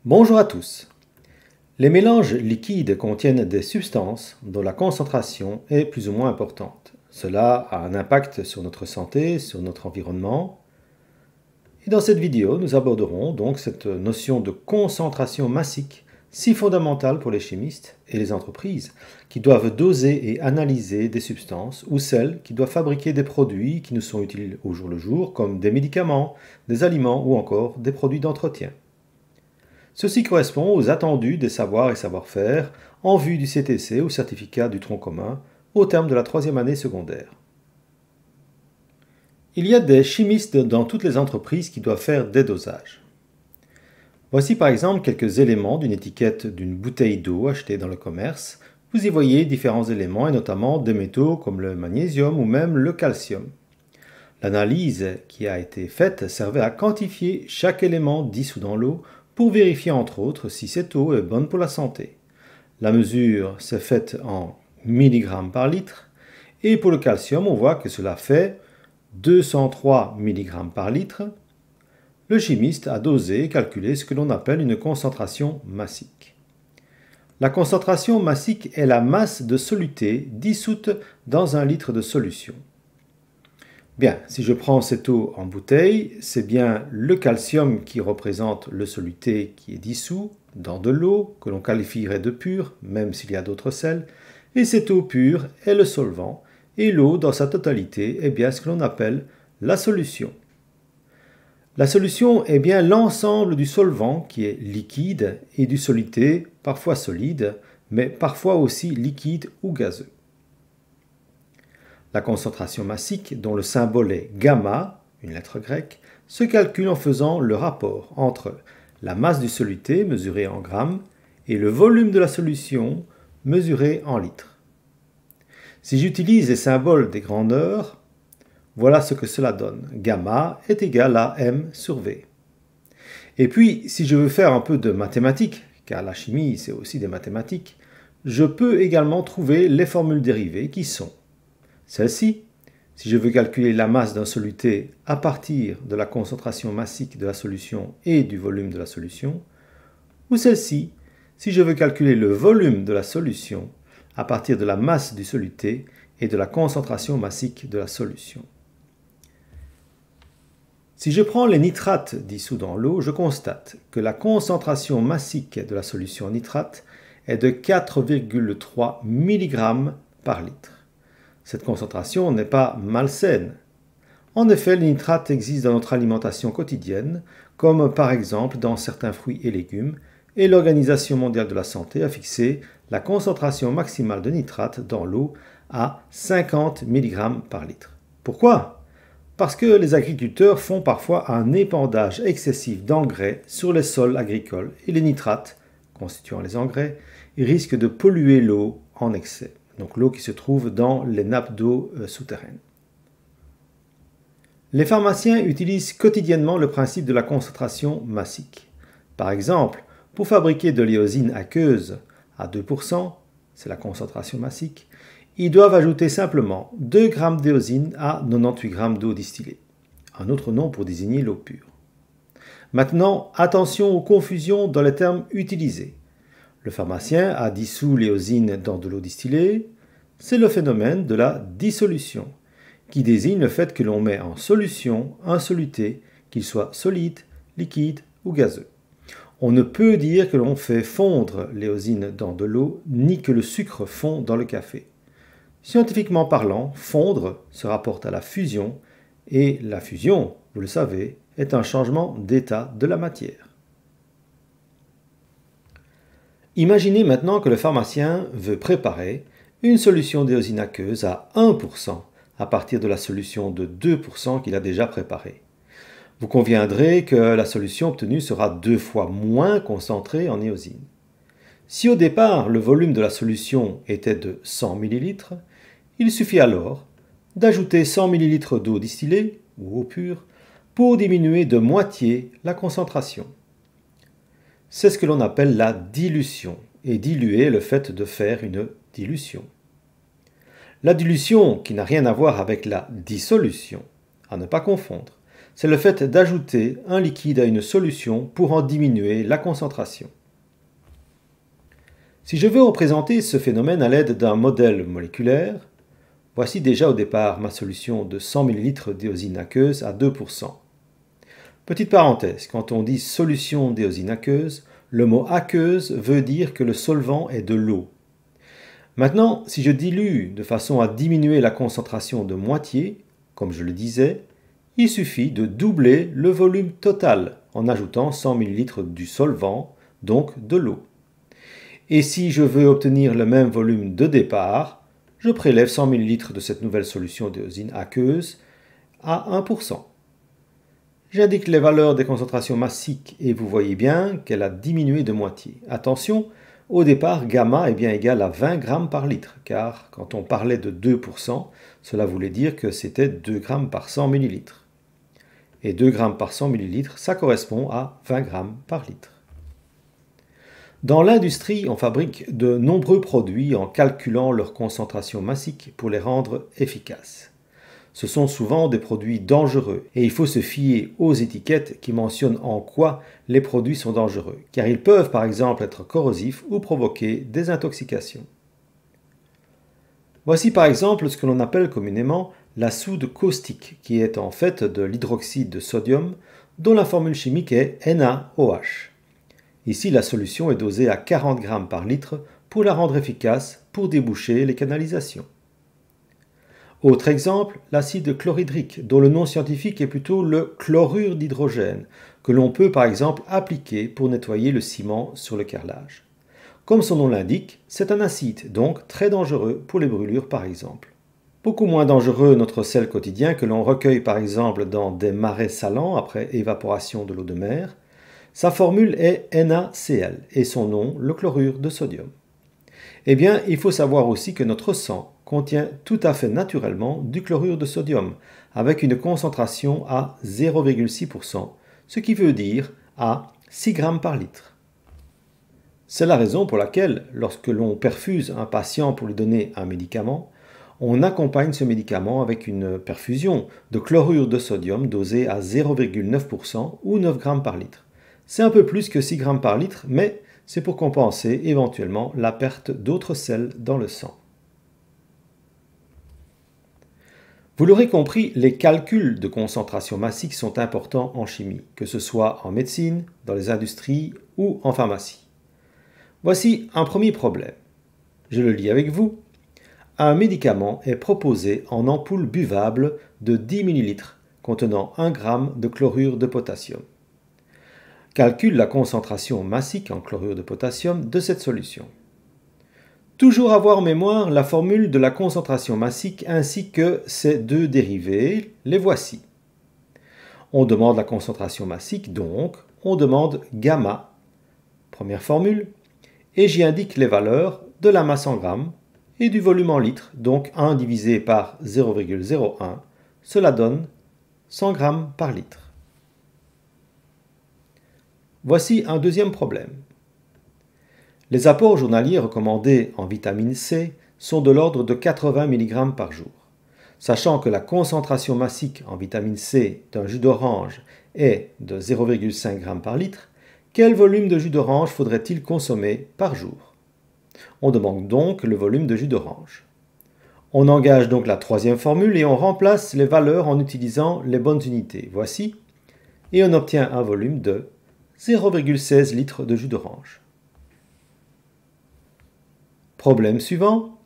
Bonjour à tous. Les mélanges liquides contiennent des substances dont la concentration est plus ou moins importante. Cela a un impact sur notre santé, sur notre environnement. Et dans cette vidéo, nous aborderons donc cette notion de concentration massique, si fondamentale pour les chimistes et les entreprises, qui doivent doser et analyser des substances, ou celles qui doivent fabriquer des produits qui nous sont utiles au jour le jour, comme des médicaments, des aliments ou encore des produits d'entretien. Ceci correspond aux attendus des savoirs et savoir-faire en vue du CTC ou certificat du tronc commun au terme de la 3e année secondaire. Il y a des chimistes dans toutes les entreprises qui doivent faire des dosages. Voici par exemple quelques éléments d'une étiquette d'une bouteille d'eau achetée dans le commerce. Vous y voyez différents éléments et notamment des métaux comme le magnésium ou même le calcium. L'analyse qui a été faite servait à quantifier chaque élément dissous dans l'eau pour vérifier entre autres si cette eau est bonne pour la santé. La mesure s'est faite en milligrammes par litre et pour le calcium on voit que cela fait 203 mg par litre. Le chimiste a dosé et calculé ce que l'on appelle une concentration massique. La concentration massique est la masse de soluté dissoute dans un litre de solution. Bien, si je prends cette eau en bouteille, c'est bien le calcium qui représente le soluté qui est dissous dans de l'eau, que l'on qualifierait de pure, même s'il y a d'autres sels, et cette eau pure est le solvant, et l'eau dans sa totalité est bien ce que l'on appelle la solution. La solution est bien l'ensemble du solvant qui est liquide et du soluté, parfois solide, mais parfois aussi liquide ou gazeux. La concentration massique, dont le symbole est gamma, une lettre grecque, se calcule en faisant le rapport entre la masse du soluté, mesurée en grammes, et le volume de la solution, mesuré en litres. Si j'utilise les symboles des grandeurs, voilà ce que cela donne. Gamma est égal à m sur v. Et puis, si je veux faire un peu de mathématiques, car la chimie c'est aussi des mathématiques, je peux également trouver les formules dérivées qui sont celle-ci, si je veux calculer la masse d'un soluté à partir de la concentration massique de la solution et du volume de la solution, ou celle-ci, si je veux calculer le volume de la solution à partir de la masse du soluté et de la concentration massique de la solution. Si je prends les nitrates dissous dans l'eau, je constate que la concentration massique de la solution en nitrate est de 4,3 mg par litre. Cette concentration n'est pas malsaine. En effet, les nitrates existent dans notre alimentation quotidienne, comme par exemple dans certains fruits et légumes, et l'Organisation mondiale de la santé a fixé la concentration maximale de nitrate dans l'eau à 50 mg par litre. Pourquoi ? Parce que les agriculteurs font parfois un épandage excessif d'engrais sur les sols agricoles et les nitrates, constituant les engrais, risquent de polluer l'eau en excès. Donc l'eau qui se trouve dans les nappes d'eau souterraines. Les pharmaciens utilisent quotidiennement le principe de la concentration massique. Par exemple, pour fabriquer de l'éosine aqueuse à 2%, c'est la concentration massique, ils doivent ajouter simplement 2 g d'éosine à 98 g d'eau distillée, un autre nom pour désigner l'eau pure. Maintenant, attention aux confusions dans les termes utilisés. Le pharmacien a dissous l'éosine dans de l'eau distillée. C'est le phénomène de la dissolution, qui désigne le fait que l'on met en solution un soluté, qu'il soit solide, liquide ou gazeux. On ne peut dire que l'on fait fondre l'éosine dans de l'eau, ni que le sucre fond dans le café. Scientifiquement parlant, fondre se rapporte à la fusion, et la fusion, vous le savez, est un changement d'état de la matière. Imaginez maintenant que le pharmacien veut préparer une solution d'éosine aqueuse à 1% à partir de la solution de 2% qu'il a déjà préparée. Vous conviendrez que la solution obtenue sera 2 fois moins concentrée en éosine. Si au départ le volume de la solution était de 100 ml, il suffit alors d'ajouter 100 ml d'eau distillée ou eau pure pour diminuer de moitié la concentration. C'est ce que l'on appelle la dilution, et diluer le fait de faire une dilution. La dilution, qui n'a rien à voir avec la dissolution, à ne pas confondre, c'est le fait d'ajouter un liquide à une solution pour en diminuer la concentration. Si je veux représenter ce phénomène à l'aide d'un modèle moléculaire, voici déjà au départ ma solution de 100 ml d'éosine aqueuse à 2%. Petite parenthèse, quand on dit solution d'éosine aqueuse, le mot aqueuse veut dire que le solvant est de l'eau. Maintenant, si je dilue de façon à diminuer la concentration de moitié, comme je le disais, il suffit de doubler le volume total en ajoutant 100 ml du solvant, donc de l'eau. Et si je veux obtenir le même volume de départ, je prélève 100 ml de cette nouvelle solution d'éosine aqueuse à 1%. J'indique les valeurs des concentrations massiques et vous voyez bien qu'elle a diminué de moitié. Attention, au départ, gamma est bien égal à 20 grammes par litre, car quand on parlait de 2%, cela voulait dire que c'était 2 grammes par 100 ml. Et 2 grammes par 100 ml, ça correspond à 20 grammes par litre. Dans l'industrie, on fabrique de nombreux produits en calculant leur concentration massique pour les rendre efficaces. Ce sont souvent des produits dangereux et il faut se fier aux étiquettes qui mentionnent en quoi les produits sont dangereux, car ils peuvent par exemple être corrosifs ou provoquer des intoxications. Voici par exemple ce que l'on appelle communément la soude caustique, qui est en fait de l'hydroxyde de sodium, dont la formule chimique est NaOH. Ici, la solution est dosée à 40 grammes par litre pour la rendre efficace pour déboucher les canalisations. Autre exemple, l'acide chlorhydrique, dont le nom scientifique est plutôt le chlorure d'hydrogène, que l'on peut par exemple appliquer pour nettoyer le ciment sur le carrelage. Comme son nom l'indique, c'est un acide, donc très dangereux pour les brûlures par exemple. Beaucoup moins dangereux notre sel quotidien que l'on recueille par exemple dans des marais salants après évaporation de l'eau de mer. Sa formule est NaCl et son nom le chlorure de sodium. Eh bien, il faut savoir aussi que notre sang contient tout à fait naturellement du chlorure de sodium, avec une concentration à 0,6%, ce qui veut dire à 6 grammes par litre. C'est la raison pour laquelle, lorsque l'on perfuse un patient pour lui donner un médicament, on accompagne ce médicament avec une perfusion de chlorure de sodium dosée à 0,9% ou 9 grammes par litre. C'est un peu plus que 6 grammes par litre, mais c'est pour compenser éventuellement la perte d'autres sels dans le sang. Vous l'aurez compris, les calculs de concentration massique sont importants en chimie, que ce soit en médecine, dans les industries ou en pharmacie. Voici un premier problème. Je le lis avec vous. Un médicament est proposé en ampoule buvable de 10 ml contenant 1 g de chlorure de potassium. Calcule la concentration massique en chlorure de potassium de cette solution. Toujours avoir en mémoire la formule de la concentration massique ainsi que ses deux dérivés, les voici. On demande la concentration massique, donc on demande gamma, première formule, et j'y indique les valeurs de la masse en grammes et du volume en litres, donc 1 divisé par 0,01, cela donne 100 grammes par litre. Voici un deuxième problème. Les apports journaliers recommandés en vitamine C sont de l'ordre de 80 mg par jour. Sachant que la concentration massique en vitamine C d'un jus d'orange est de 0,5 g par litre, quel volume de jus d'orange faudrait-il consommer par jour? On demande donc le volume de jus d'orange. On engage donc la troisième formule et on remplace les valeurs en utilisant les bonnes unités. Voici, et on obtient un volume de 0,16 litres de jus d'orange. Problème suivant.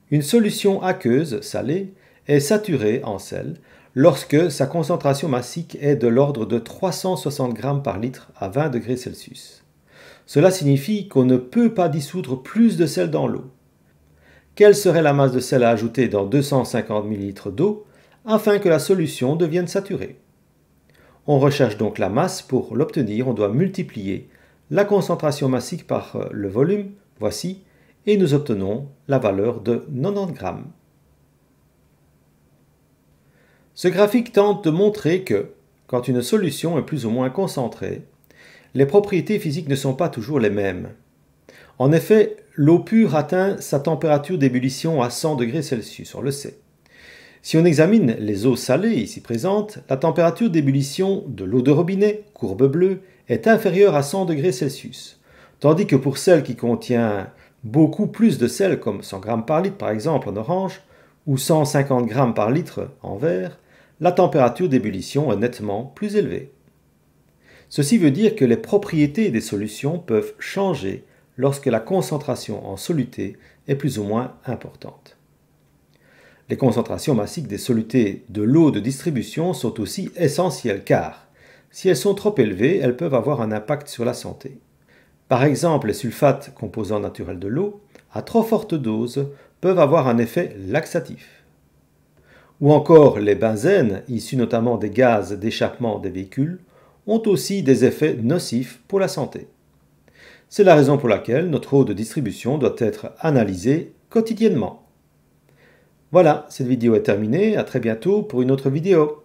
Une solution aqueuse, salée, est saturée en sel lorsque sa concentration massique est de l'ordre de 360 g par litre à 20 degrés Celsius. Cela signifie qu'on ne peut pas dissoudre plus de sel dans l'eau. Quelle serait la masse de sel à ajouter dans 250 ml d'eau afin que la solution devienne saturée? On recherche donc la masse. Pour l'obtenir, on doit multiplier la concentration massique par le volume, voici, et nous obtenons la valeur de 90 grammes. Ce graphique tente de montrer que, quand une solution est plus ou moins concentrée, les propriétés physiques ne sont pas toujours les mêmes. En effet, l'eau pure atteint sa température d'ébullition à 100 degrés Celsius, on le sait. Si on examine les eaux salées ici présentes, la température d'ébullition de l'eau de robinet, courbe bleue, est inférieure à 100 degrés Celsius, tandis que pour celle qui contient beaucoup plus de sel, comme 100 g par litre par exemple en orange, ou 150 g par litre en vert, la température d'ébullition est nettement plus élevée. Ceci veut dire que les propriétés des solutions peuvent changer lorsque la concentration en soluté est plus ou moins importante. Les concentrations massiques des solutés de l'eau de distribution sont aussi essentielles car, si elles sont trop élevées, elles peuvent avoir un impact sur la santé. Par exemple, les sulfates, composants naturels de l'eau, à trop forte dose, peuvent avoir un effet laxatif. Ou encore les benzènes, issus notamment des gaz d'échappement des véhicules, ont aussi des effets nocifs pour la santé. C'est la raison pour laquelle notre eau de distribution doit être analysée quotidiennement. Voilà, cette vidéo est terminée, à très bientôt pour une autre vidéo.